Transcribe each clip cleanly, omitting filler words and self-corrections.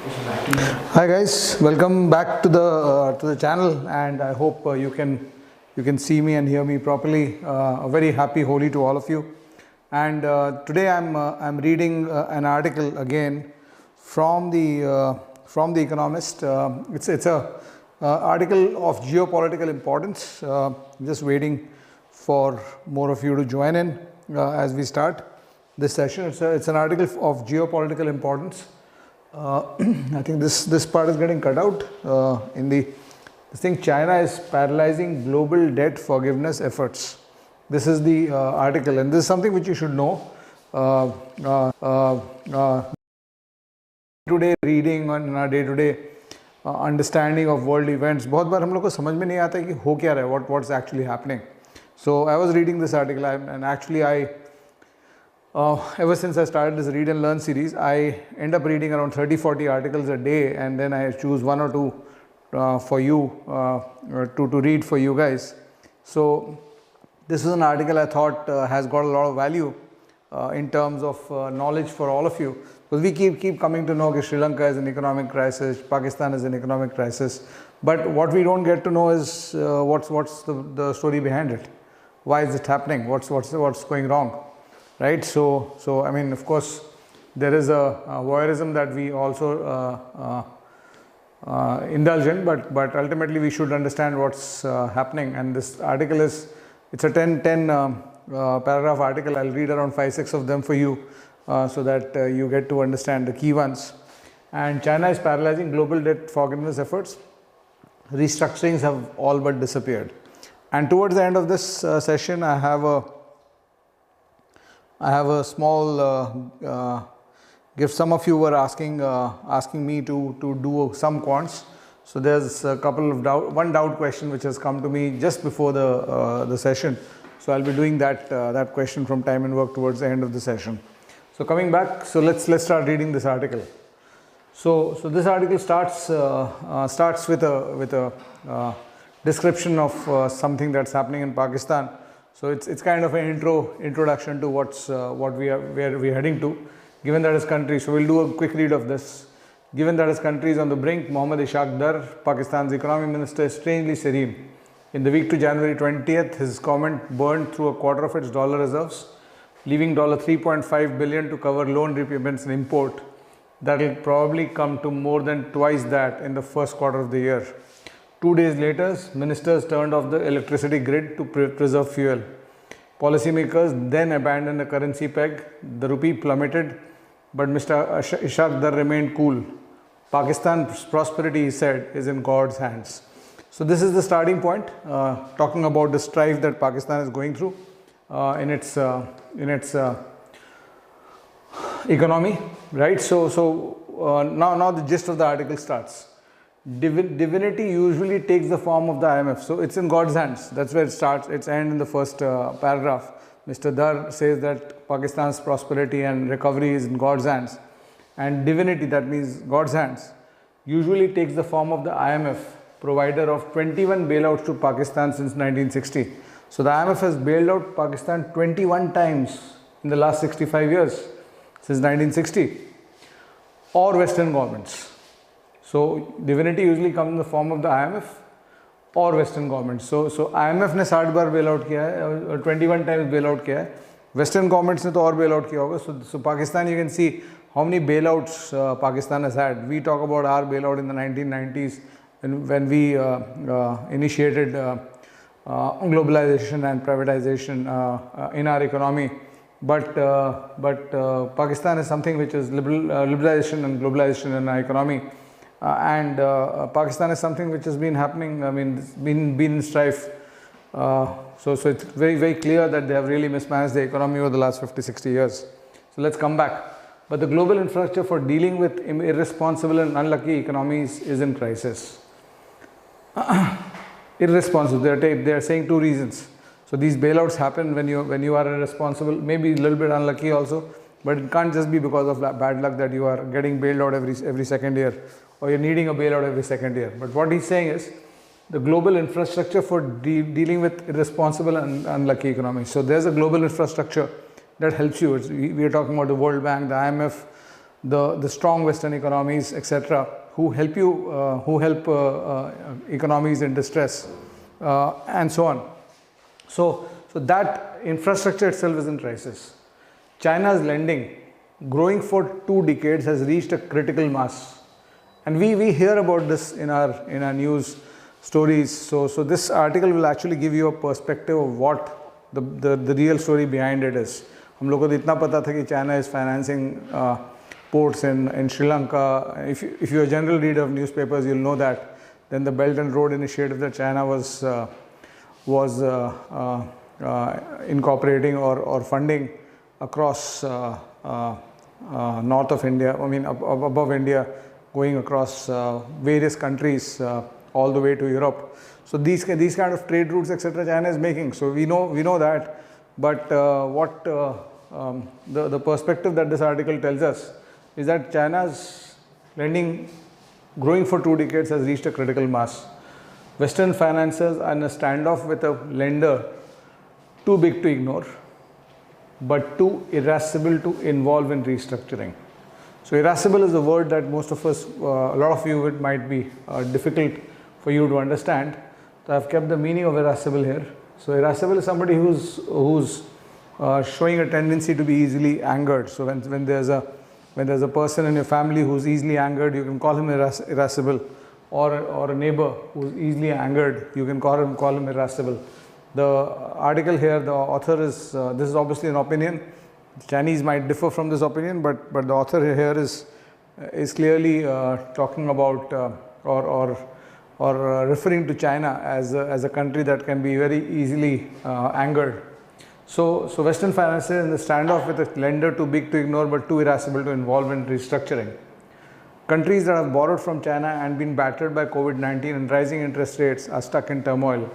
Hi guys, welcome back to the channel, and I hope you can see me and hear me properly. A very happy Holi to all of you. And today I'm reading an article again from the Economist. It's a article of geopolitical importance. Just waiting for more of you to join in as we start this session. It's an article of geopolitical importance. I think this part is getting cut out in this thing. China is paralyzing global debt forgiveness efforts. This is the article, and this is something which you should know. Today reading on day-to-day understanding of world events, बहुत बार हम लोग को समझ में नहीं आता कि हो क्या रहा है, what's actually happening. So I was reading this article, and actually ever since I started this read and learn series, I end up reading around 30-40 articles a day, and then I choose one or two for you to read for you guys. So this is an article I thought has got a lot of value in terms of knowledge for all of you, because we keep coming to know that Sri Lanka is in economic crisis, Pakistan is in economic crisis, but what we don't get to know is what's the story behind it. Why is it happening? What's going wrong? Right, so I mean, of course, there is a voyeurism that we also indulge in, but ultimately we should understand what's happening. And this article it's a 10 paragraph article. I'll read around 5-6 of them for you, so that you get to understand the key ones. And China is paralyzing global debt forgiveness efforts. Restructurings have all but disappeared. And towards the end of this session, I have a small gift. Some of you were asking me to do some quants. So there's a couple of one doubt question which has come to me just before the session. So I'll be doing that question from time and work towards the end of the session. So coming back, so let's start reading this article. So this article starts with a description of something that's happening in Pakistan. So it's kind of an introduction to where we're heading to, given that as country. So we'll do a quick read of this. Given that as country is on the brink, Mohammad Ishaq Dar, Pakistan's economy minister, is strangely serene. In the week to January 20th, his government burned through a quarter of its dollar reserves, leaving $3.5 billion to cover loan repayments and import. That will probably come to more than twice that in the first quarter of the year. 2 days later, ministers turned off the electricity grid to preserve fuel. Policymakers then abandoned the currency peg. The rupee plummeted, but Mr. Ishaq Dar remained cool. Pakistan's prosperity, he said, is in God's hands. So this is the starting point, talking about the strife that Pakistan is going through in its economy, right? So now the gist of the article starts. Divinity usually takes the form of the IMF. So it's in God's hands. That's where it starts. It's end in the first paragraph. Mr. Dar says that Pakistan's prosperity and recovery is in God's hands. And divinity, that means God's hands, usually takes the form of the IMF, provider of 21 bailouts to Pakistan since 1960. So the IMF has bailed out Pakistan 21 times in the last 65 years, since 1960, or Western governments. So divinity usually comes in the form of the IMF or Western governments. So IMF ने 60 बार bail out किया है, 21 times bail out किया है. Western governments ने तो और bail out किया होगा. So Pakistan, you can see how many bailouts Pakistan has had. We talk about our bailout in the 1990s when we initiated globalization and privatization in our economy. But Pakistan is something which is liberalization and globalization in our economy. And Pakistan is something which has been happening, I mean, been in strife. So it's very, very clear that they have really mismanaged the economy over the last 50-60 years. So let's come back. But the global infrastructure for dealing with irresponsible and unlucky economies is in crisis. Irresponsible, they are saying two reasons. So these bailouts happen when you are irresponsible, maybe a little bit unlucky also, but it can't just be because of bad luck that you are getting bailed out every second year, or you're needing a bailout every second year. But what he's saying is the global infrastructure for dealing with irresponsible and unlucky economies. So there's a global infrastructure that helps you. We are talking about the World Bank, the IMF, the strong Western economies, etc., who help you, who help economies in distress, and so on. So that infrastructure itself is in crisis. China's lending, growing for 2 decades, has reached a critical mass, and we hear about this in our news stories. So this article will actually give you a perspective of what the real story behind it is. हम लोगों को इतना पता था कि China is financing ports in Sri Lanka. If you're a general reader of newspapers, you'll know that. Then the Belt and Road Initiative that China was incorporating or funding across north of India, I mean above India, going across various countries all the way to Europe. So these kind of trade routes, etc., China is making. So we know that. But what the perspective that this article tells us is that China's lending, growing for 2 decades, has reached a critical mass. Western financiers are in a standoff with a lender too big to ignore, but too irascible to involve in restructuring. So irascible is a word that most of us, a lot of you, it might be difficult for you to understand. So I've kept the meaning of irascible here. So irascible is somebody who's showing a tendency to be easily angered. So when there's a person in your family who's easily angered, you can call him irascible, or a neighbor who's easily angered, you can call him irascible. The article here, the author is this is obviously an opinion. Chinese might differ from this opinion, but the author here is clearly talking about or referring to China as a country that can be very easily angered. So Western financiers in the standoff with a lender too big to ignore but too irascible to involve in restructuring. Countries that have borrowed from China and been battered by COVID-19 and rising interest rates are stuck in turmoil.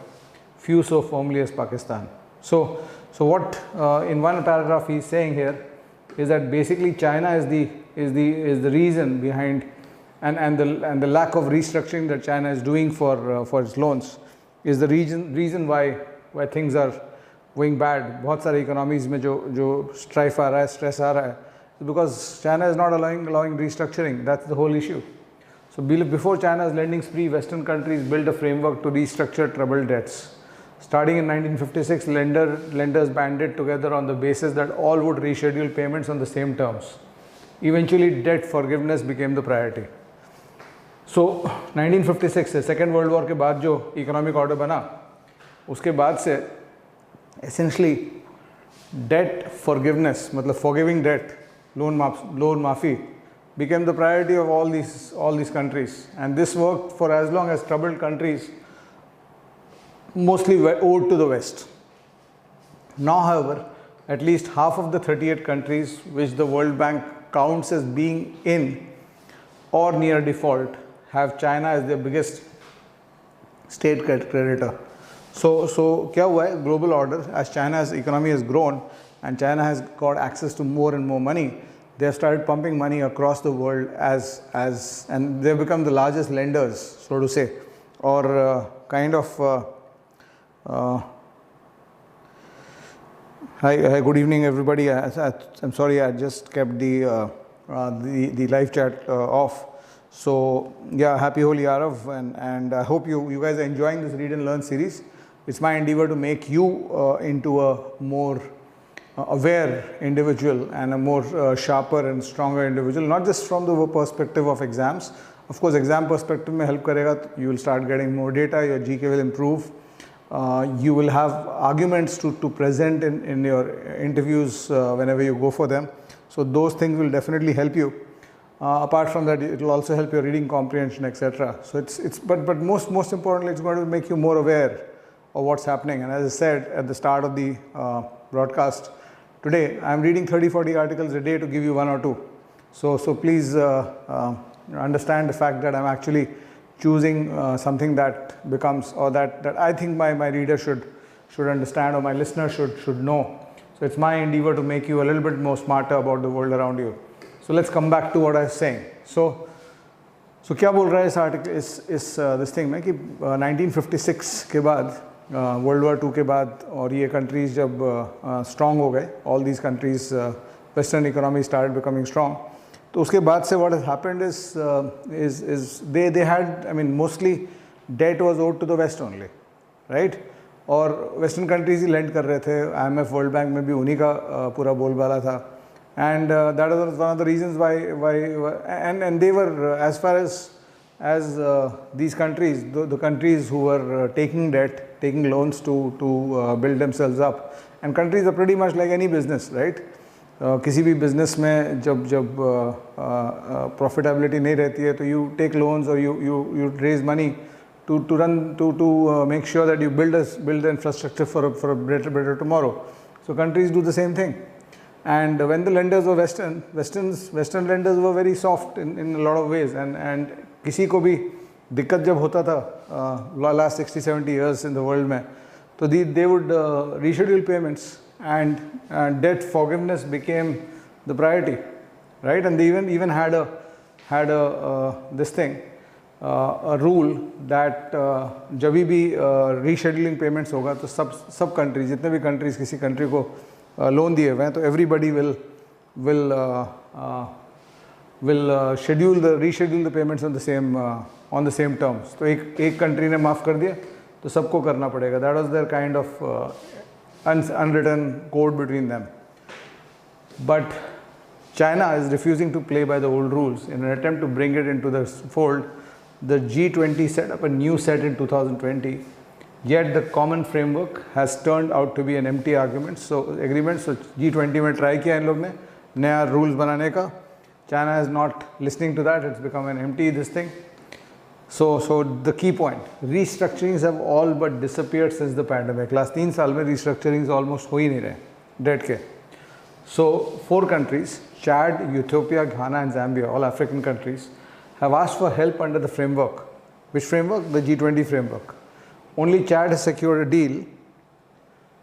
Few so firmly as Pakistan. So what in one paragraph he is saying here is that basically China is the reason behind and the lack of restructuring that China is doing for its loans is the reason why things are going bad. बहुत सारे economies में जो strife आ रहा है, stress आ रहा है, because China is not allowing restructuring. That's the whole issue. So before China's lending spree, Western countries built a framework to restructure troubled debts. Starting in 1956, lenders banded together on the basis that all would reschedule payments on the same terms. Eventually, debt forgiveness became the priority. So 1956 से Second World War के बाद जो economic order बना, उसके बाद से essentially debt forgiveness, मतलब forgiving debt, loan maafi, became the priority of all these countries, and this worked for as long as troubled countries mostly owed to the West. Now, however, at least half of the 38 countries which the World Bank counts as being in or near default have China as their biggest state creditor. So क्या हुआ है? Global order, as China's economy has grown and China has got access to more and more money, they have started pumping money across the world and they have become the largest lenders, so to say, or kind of. Hi, good evening, everybody. I'm sorry, I just kept the live chat off. So yeah, happy Holi Arav, and I hope you guys are enjoying this Read and Learn series. It's my endeavor to make you into a more aware individual and a more sharper and stronger individual, not just from the perspective of exams. Of course, exam perspective mein help karega, you will start getting more data, your GK will improve. You will have arguments to present in your interviews whenever you go for them. So those things will definitely help you. Apart from that, it will also help your reading comprehension, etc. So but most importantly, it's going to make you more aware of what's happening. And as I said at the start of the broadcast today, I'm reading 30-40 articles a day to give you one or two. So please understand the fact that I'm actually choosing something that becomes, or that I think my reader should understand, or my listener should know. So it's my endeavor to make you a little bit more smarter about the world around you. So let's come back to what I was saying. So क्या बोल रहा है इस article इस this thing में कि 1956 के बाद World War II के बाद और ये countries जब strong हो गए, all these countries, Western economy started becoming strong. तो उसके बाद से what has happened is they had, I mean, mostly debt was owed to the West only, right? और वेस्टर्न कंट्रीज ही लेंड कर रहे थे, IMF वर्ल्ड बैंक में भी उन्हीं का पूरा बोलबाला था, and that was one of the reasons why and they were as far as these countries, the countries who were taking debt, taking loans to build themselves up, and countries are pretty much like any business, right? किसी भी business में जब profitability नहीं रहती है तो you take loans और you raise money to run to make sure that you build the infrastructure for a better tomorrow. So countries do the same thing, and when the lenders were western lenders were very soft in a lot of ways, and किसी को भी दिक्कत जब होता था last 60-70 years in the world में, तो they would reschedule payments, and debt forgiveness became the priority, right? And they even had a this thing, a rule that जब भी rescheduling payments होगा तो सब countries, जितने भी countries किसी country को loan दिए हुए हैं, तो everybody will reschedule the payments on the same terms. तो एक country ने माफ़ कर दिया तो सबको करना पड़ेगा. That was their kind of unwritten code between them. But China is refusing to play by the old rules. In an attempt to bring it into the fold, the G20 set up a new set in 2020, yet the common framework has turned out to be an empty agreement. So G20 में try किया इन लोग ने नया rules बनाने का. China is not listening to that. It's become an empty this thing. So the key point, restructurings have all but disappeared since the pandemic. Last 3 साल में restructurings almost हो ही नहीं रहे debt के. So 4 countries, Chad, Ethiopia, Ghana and Zambia, all African countries, have asked for help under the framework. Which framework? The G20 framework. Only Chad has secured a deal.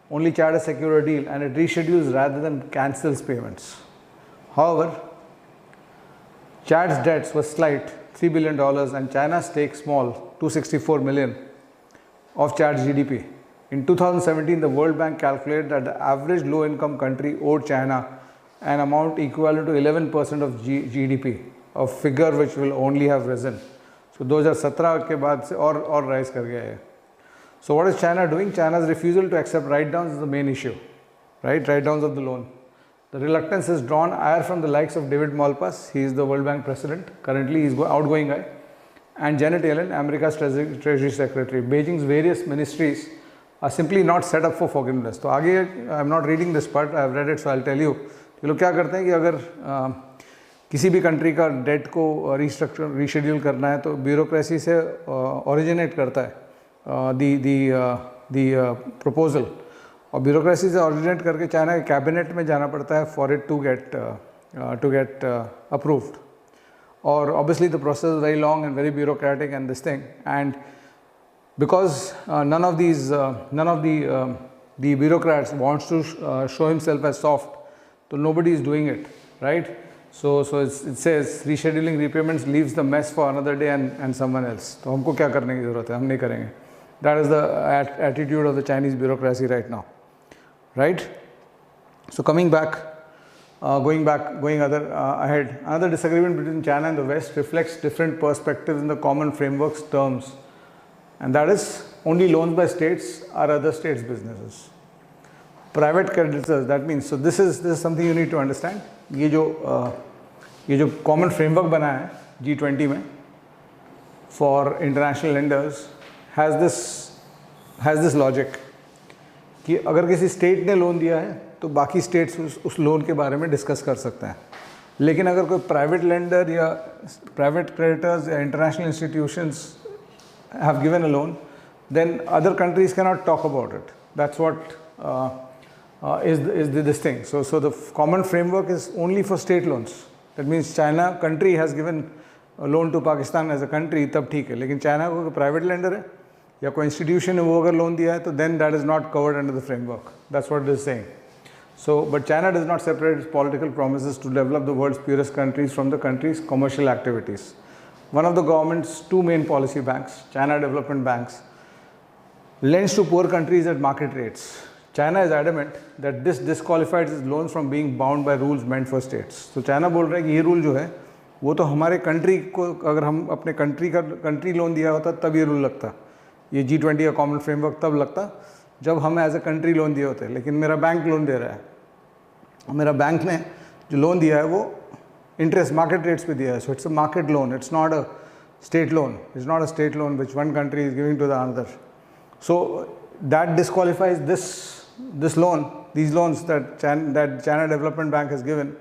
And it reschedules rather than cancels payments. However, Chad's debts were slight, $3 billion, and China's stake small, $264 million of Chad's GDP. In 2017, the World Bank calculated that the average low-income country owed China an amount equivalent to 11% of GDP, a figure which will only have risen. So 2017 के बाद से और rise कर गया है. So what is China doing? China's refusal to accept write-downs is the main issue, right? Write-downs of the loan. The reluctance has drawn ire from the likes of David Malpass. He is the World Bank president. Currently, he is outgoing guy. And Janet Yellen, America's Treasury Secretary. Beijing's various ministries are simply not set up for forgiveness. So आगे, I am not reading this part. I have read it, so I will tell you. ये लोग क्या करते हैं कि अगर किसी भी कंट्री का डेट को रीशेड्यूल करना है तो ब्यूरोक्रेसी से ओरिजिनेट करता है दी प्रपोजल, और ब्यूरोक्रेसी से ओरिजिनेट करके चाइना के कैबिनेट में जाना पड़ता है for it to get approved. और obviously the process is very long and very bureaucratic and this thing, and because none of the bureaucrats wants to show himself as soft, so nobody is doing it, right? So it says rescheduling repayments leaves the mess for another day and someone else. तो हमको क्या करने की ज़रूरत है, हम नहीं करेंगे. That is the attitude of the Chinese bureaucracy right now, right? So going ahead, another disagreement between China and the West reflects different perspectives in the common framework's terms. And that is, only loans by states are other states' businesses. Private creditors, that means, so this is something you need to understand. ये जो common framework बना है G20 में for international lenders has this logic कि अगर किसी state ने loan दिया है तो बाकी states उस loan के बारे में discuss कर सकते हैं. लेकिन अगर कोई private lender या private creditors या international institutions have given a loan, then other countries cannot talk about it. That's what is this thing. So the common framework is only for state loans. That means China country has given a loan to Pakistan as a country, तब ठीक है. लेकिन China को कोई private lender है या कोई institution है वो अगर loan दिया है तो then that is not covered under the framework. That's what it is saying. So, but China does not separate its political promises to develop the world's poorest countries from the country's commercial activities. One of the government's 2 main policy banks, China Development Banks, lends to poor countries at market rates. China is adamant that this disqualifies its loans from being bound by rules meant for states. So China बोल रहा है कि ये rule जो है वो तो हमारे कंट्री को, अगर हम अपने कंट्री लोन दिया होता तब ये रूल लगता, ये G20 का कॉमन फ्रेमवर्क तब लगता जब हम एज ए कंट्री लोन दिए होते. लेकिन मेरा बैंक लोन दे रहा है, मेरा बैंक ने जो लोन दिया है वो इंटरेस्ट मार्केट रेट्स पे दिया है. So it's a market loan, it's not a state loan. It's not a state loan which one country is giving to the other. So that disqualifies this loan, these loans that China Development Bank has given,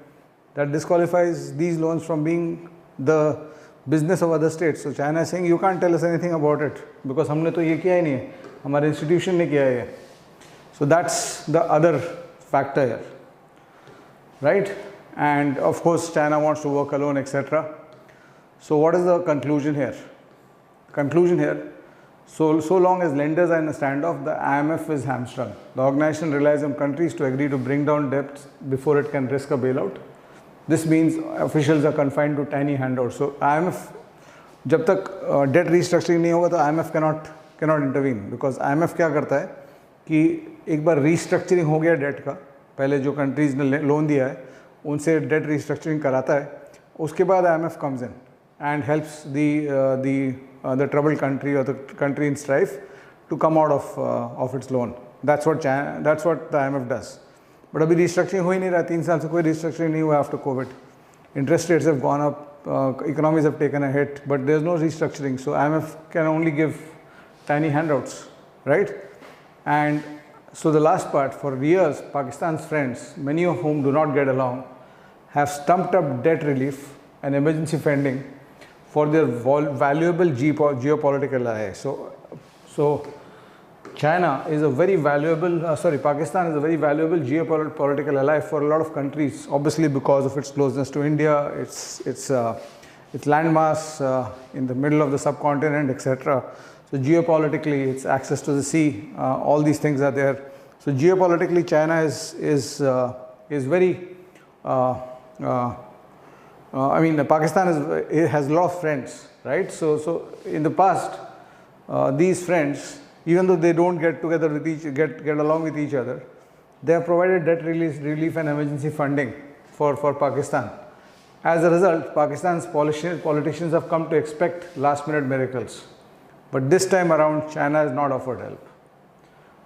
that disqualifies these loans from being the business of other states. So China is saying you can't tell us anything about it because हमने तो ये किया ही नहीं है, हमारे institution ने किया है ये. So that's the other factor here, right? And of course China wants to work alone, etc. So what is the conclusion here? Conclusion here, so long as lenders are in a standoff, the IMF is hamstrung. The organization relies on countries to agree to bring down debts before it can risk a bailout. This means officials are confined to tiny handouts. So IMF, जब तक debt restructuring नहीं होगा तो IMF cannot intervene, because IMF क्या करता है कि एक बार restructuring हो गया debt का, पहले जो countries ने loan दिया है उनसे debt restructuring कराता है, उसके बाद IMF comes in and helps the troubled country or the country in strife to come out of its loan. That's what the IMF does. But अभी restructuring हो ही नहीं रहा, 3 साल से कोई restructuring नहीं हुआ after COVID. Interest rates have gone up, economies have taken a hit, but there's no restructuring. So IMF can only give tiny handouts, right? And so the last part, for years, Pakistan's friends, many of whom do not get along, have stumped up debt relief and emergency funding for their valuable geopolitical ally. So China is a very valuable, Pakistan is a very valuable geopolitical ally for a lot of countries, obviously because of its closeness to India, its landmass in the middle of the subcontinent, etc. So geopolitically, its access to the sea, all these things are there. So geopolitically, China is very Pakistan has a lot of friends, right? So in the past, these friends, even though they don't get together with get along with each other, they have provided debt relief and emergency funding for Pakistan. As a result, Pakistan's politicians have come to expect last-minute miracles. But this time around, China has not offered help.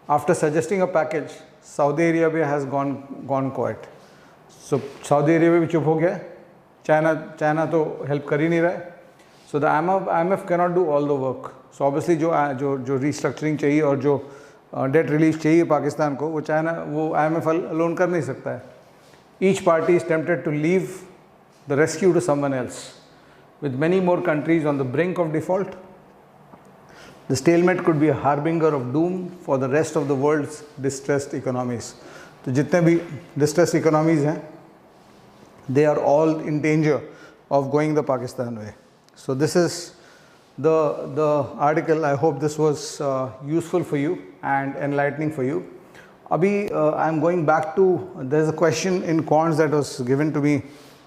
After suggesting a package, Saudi Arabia has gone quiet. So Saudi Arabia भी चुप हो गया. China तो help कर ही नहीं रहा है. So the IMF cannot do all the work. So obviously जो restructuring चाहिए और जो debt relief चाहिए पाकिस्तान को, वो IMF alone कर नहीं सकता है. Each party is tempted to leave the rescue to someone else. With many more countries on the brink of default, the stalemate could be a harbinger of doom for the rest of the world's distressed economies. तो जितने भी distressed economies हैं, they are all in danger of going the Pakistan way. So this is the article. I hope this was useful for you and enlightening for you. Abhi, I'm going back to, there's a question in quants that was given to me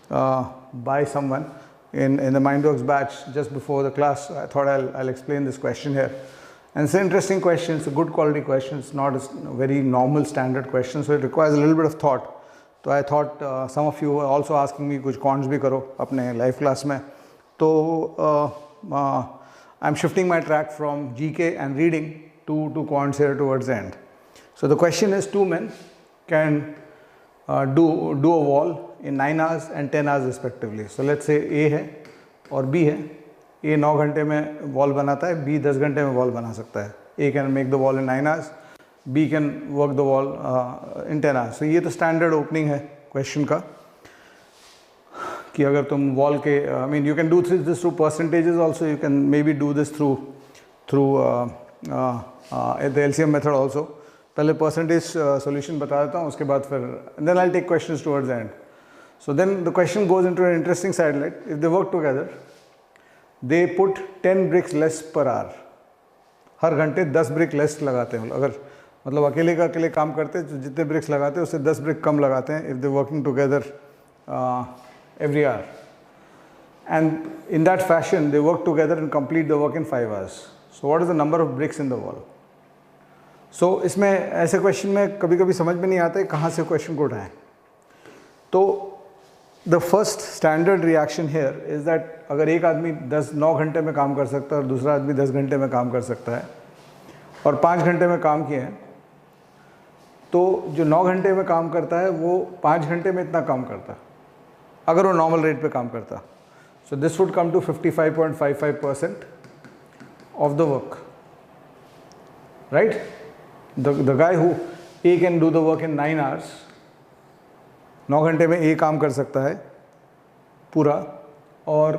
by someone in the Mindworks batch just before the class. I thought I'll explain this question here. And it's an interesting question, it's a good quality question, it's not a very normal standard question, so it requires a little bit of thought. So I thought some of you were also asking me kuch quants bhi karo apne live class mein. So I'm shifting my track from GK and reading to quants here towards the end. So the question is, 2 men can do a wall in 9 hours and 10 hours respectively. So let's say A है और B है. A 9 घंटे में wall बनाता है, B 10 घंटे में wall बना सकता है. A can make the wall in 9 hours, B can work the wall in 10 hours. So ये तो standard opening है question का कि अगर तुम wall के, you can do this through percentages also, you can maybe do this through the LCM method also. पहले percentage solution बता देता हूँ, उसके बाद फिर, and then I'll take questions towards the end. So then the question goes into an interesting sidelight. If they work together, they put 10 bricks less per hour. हर घंटे 10 brick less लगाते हैं. अगर मतलब अकेले काम करते हैं तो जितने bricks लगाते हैं उससे 10 brick कम लगाते हैं if they're working together every hour. And in that fashion, they work together and complete the work in 5 hours. So what is the number of bricks in the wall? सो इसमें ऐसे question में कभी कभी समझ में नहीं आता है कहाँ से क्वेश्चन को उठाएं. तो the first standard reaction here is that अगर एक आदमी 9 घंटे में काम कर सकता है और दूसरा आदमी 10 घंटे में काम कर सकता है और 5 घंटे में काम किए हैं, तो जो 9 घंटे में काम करता है वो 5 घंटे में इतना काम करता है अगर वो नॉर्मल रेट पे काम करता. So this would come to 55.55% of the work, right. The guy who a can do the work in 9 hours, 9 घंटे में ए काम कर सकता है पूरा और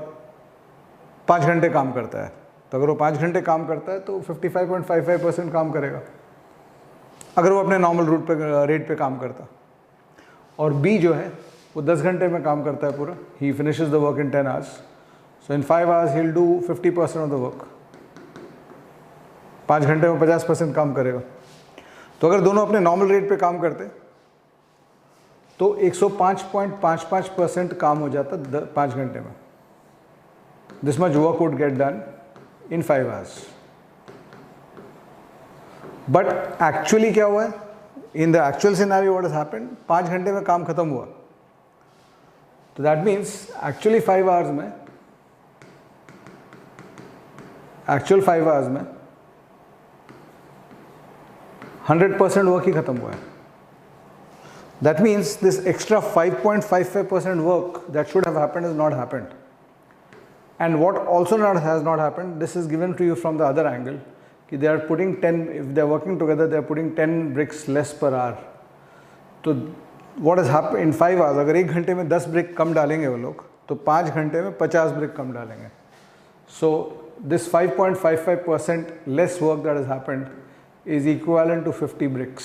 5 घंटे काम करता है. तो अगर वो 5 घंटे काम करता है तो 55.55% काम करेगा अगर वो अपने नॉर्मल रेट पे काम करता. और बी जो है वो 10 घंटे में काम करता है पूरा. He finishes the work in 10 hours. So in 5 hours he will do 50% of the work. 5 घंटे में 50% काम करेगा. तो अगर दोनों अपने नॉर्मल रेट पे काम करते तो 105.55% काम हो जाता 5 घंटे में. This much work would get done in 5 hours. But actually क्या हुआ है, in the actual scenario what has happened, 5 घंटे में काम खत्म हुआ. तो दैट मीन्स एक्चुअल 5 आवर्स में 100% वर्क ही खत्म हुआ है. That means this extra 5.55% work that should have happened is not happened. And what also has not happened, this is given to you from the other angle कि they are putting 10, if they are working together they are putting 10 bricks less per hour. तो what has happened in 5 hours, अगर 1 घंटे में 10 brick कम डालेंगे वो लोग तो 5 घंटे में 50 ब्रिक कम डालेंगे. So this 5.55% lace work that has happened is equivalent to 50 bricks.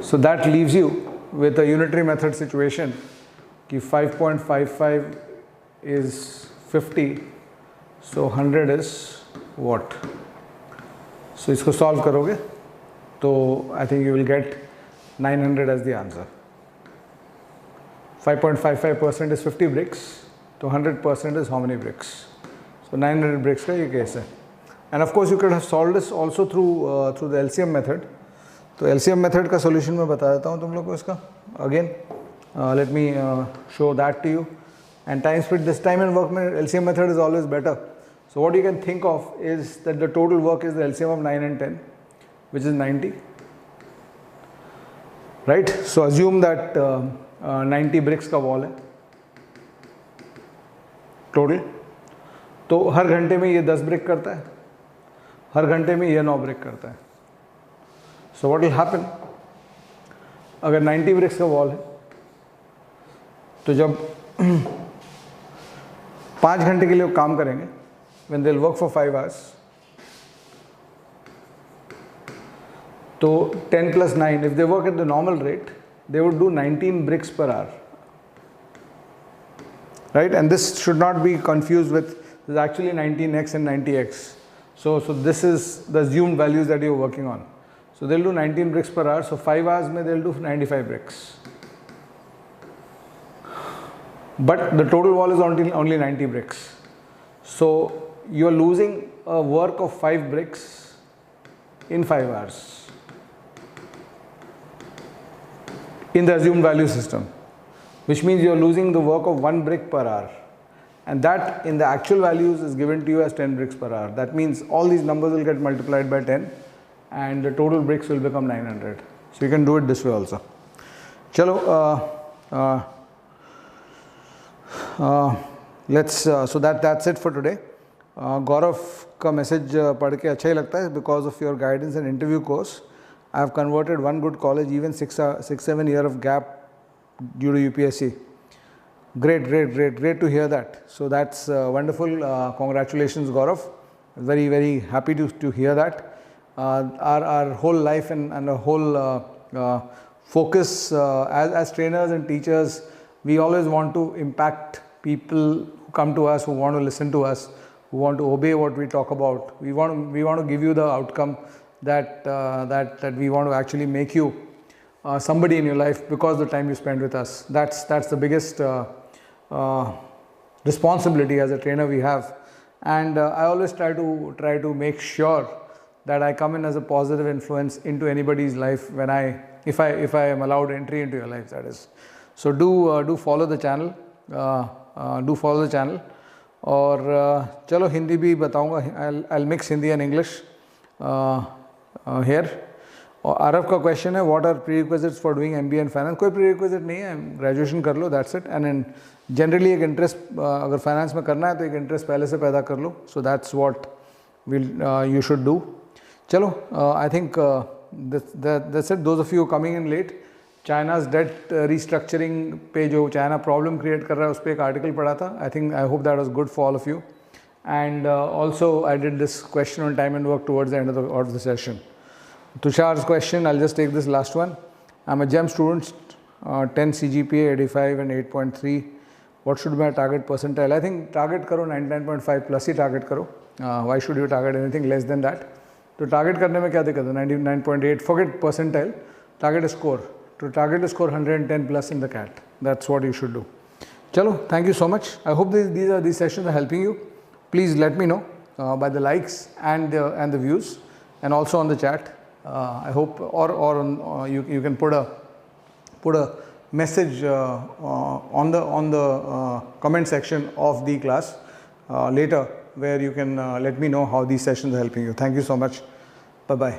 So that leaves you with a unitary method situation कि 5.55 is 50, so 100 is what? So इसको solve करोगे तो I think you will get 900 as the answer. 5.55% is 50 bricks, तो 100% is how many bricks? So 900 bricks का ये case है. And of course you could have solved this also through the LCM method. तो LCM method का solution मैं बता देता हूँ तुम लोग को इसका. Again, let me show that to you. And time split, this time and work में LCM method is always better. So what you can think of is that the total work is the LCM of 9 and 10, which is 90. Right? So assume that 90 bricks का wall है total. तो हर घंटे में ये 10 brick करता है, हर घंटे में ये 9 ब्रिक करता है. सो व्हाट विल हैपन, अगर 90 ब्रिक्स का वॉल है तो जब 5 घंटे के लिए काम करेंगे, when they will work for 5 hours, तो 10 + 9, if they work at the normal rate they would do 19 bricks per hour. Right, and this should not be confused with, this is actually 19x and 90x. So this is the assumed values that you're working on. So they'll do 19 bricks per hour. So 5 hours mein they'll do 95 bricks. But the total wall is only 90 bricks. So you're losing a work of 5 bricks in 5 hours in the assumed value system, which means you are losing the work of 1 brick per hour, and that in the actual values is given to you as 10 bricks per hour. That means all these numbers will get multiplied by 10 and the total bricks will become 900. So you can do it this way also. Chalo, so that's it for today. Gaurav का message पढ़ के अच्छा ही लगता है because of your guidance and interview course. I have converted one good college, even 6-7 year of gap due to UPSC. Great to hear that. So that's wonderful. Congratulations, Gaurav. Very happy to hear that. Our whole life and our whole focus as trainers and teachers, we always want to impact people who come to us, who want to listen to us, who want to obey what we talk about. We want to give you the outcome that we want to actually make you somebody in your life because the time you spend with us. That's the biggest responsibility as a trainer we have, and I always try to make sure that I come in as a positive influence into anybody's life when if I am allowed entry into your life, that is. So do follow the channel, और चलो हिंदी भी बताऊंगा, I'll mix Hindi and English here. और आरव का question है, what are prerequisites for doing MBA in finance? कोई prerequisite नहीं है, ग्रेजुएशन कर लो, दैट्स इट. एंड जनरली एक इंटरेस्ट, अगर फाइनेंस में करना है तो एक इंटरेस्ट पहले से पैदा कर लो. So that's what you should do. चलो, I think that's it. Those of you coming in late, China's debt restructuring पे जो चाइना प्रॉब्लम क्रिएट कर रहा है उस पर एक आर्टिकल पढ़ा था. I hope that was good for all of you. And also I did this question on time and work towards the end of the session. Tushar's question, I'll just take this last one. I'm a GEM student, 10 CGPA, 85 and 8.3. What should be my target percentile? I think target karo 99.5 plus he target करो. Why should you target anything less than that? तो target करने में क्या दिक्कत है? 99.8, forget percentile, target score. To target score 110 plus in the CAT. That's what you should do. Chalo, thank you so much. I hope these sessions are helping you. Please let me know by the likes and the views, and also on the chat. I hope, or on, you can put a message on the comment section of the class later, where you can let me know how these sessions are helping you. Thank you so much. Bye bye.